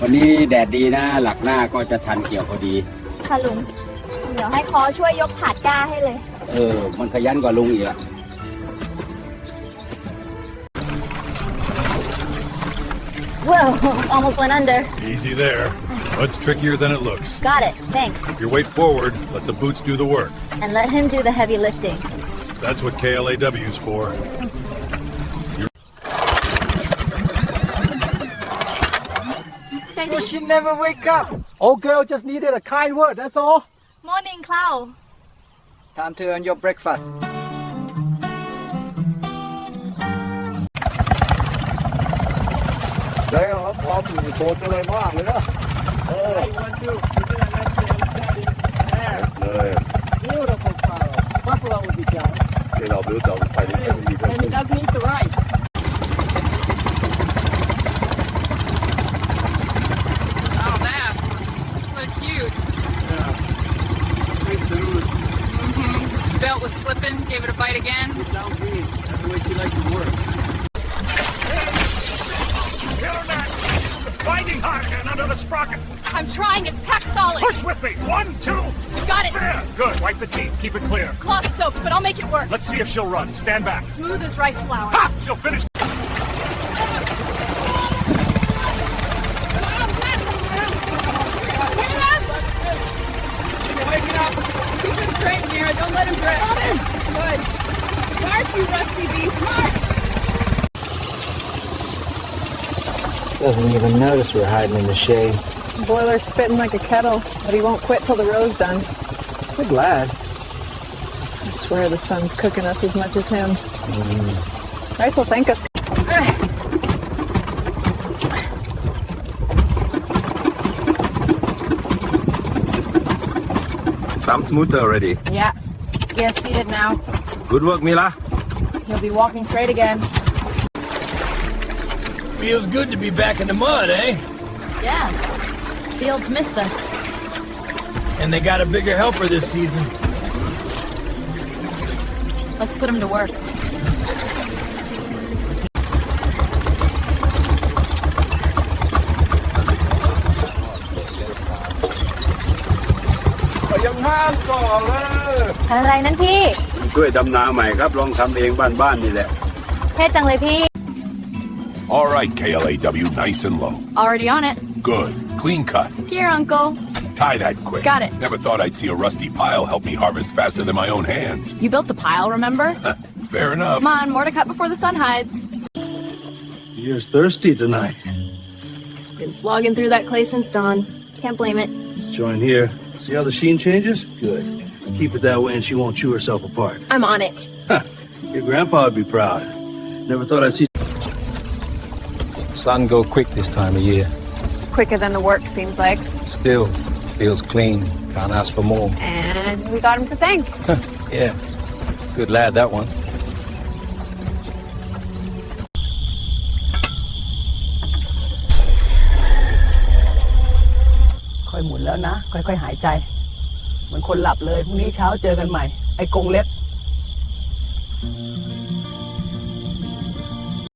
วันนี้แดดดีนะหลักหน้าก็จะทันเกี่ยวพอดีค่ะลุงเดี๋ยวให้คอช่วยยกถาดก้าให้เลยมันขยันกว่าลุงอีกละWhoa, almost went under. Easy there. It's trickier than it looks. Got it, thanks. Your weight forward, let the boots do the work. And let him do the heavy lifting. That's what KLAW's for. Well, she never wake up. Old girl just needed a kind word, that's all. Morning, Cloud. Time to earn your breakfast. Đây là có một số cho này quá rồi đó. Beautiful flower. Buffalo would be jealous. Cái nào biểu tượng phải đi cái gì đó. And he doesn't eat the rice. Oh, that. So cute. Yeah. Great food. Belt was slipping, gave it a bite again. It's now green. That's the way she likes to work. Binding hard and under the sprocket. I'm trying, it's packed solid. Push with me. 1, 2. Got it. There. Good. Wipe the teeth. Keep it clear. Cloth soaked, but I'll make it work. Let's see if she'll run. Stand back. Smooth as rice flour. Ha! She'll finish. Wake it up. Keep him straight, Mira. Don't let him drift. Good. March, you rusty beast. March. Doesn't even notice we're hiding in the shade. Boiler's spitting like a kettle, but he won't quit till the row's done. Good lad. I swear the sun's cooking us as much as him. Rice will thank us. Some smoother already. Yeah. Gear seated now. Good work, Mila. He'll be walking straight again. Feels good to be back in the mud, eh? Yeah. Fields missed us. And they got a bigger helper this season. Let's put him to work.อะไรนั่นพี่ช่วยดำนาใหม่ครับลองทำเองบ้านๆนี่แหละเท่จังเลยพี่ All right, KLAW, nice and low. Already on it. Good. Clean cut. Here, Uncle. Tie that quick. Got it. Never thought I'd see a rusty pile help me harvest faster than my own hands. You built the pile, remember? Fair enough. Come on, more to cut before the sun hides. You're thirsty tonight. Been slogging through that clay since dawn. Can't blame it. Let's join here. See how the sheen changes? Good. Keep it that way and she won't chew herself apart. I'm on it. Your grandpa would be proud. Never thought I'd see sun go quick this time of year. Quicker than the work, seems like. Still, feels clean. Can't ask for more. And we got him to thank. Yeah. Good lad, that one. ค่อยหมุนแล้วนะ ค่อยๆหายใจ เหมือนคนหลับเลย พรุ่งนี้เช้าเจอกันใหม่ ไอ้กงเล็บ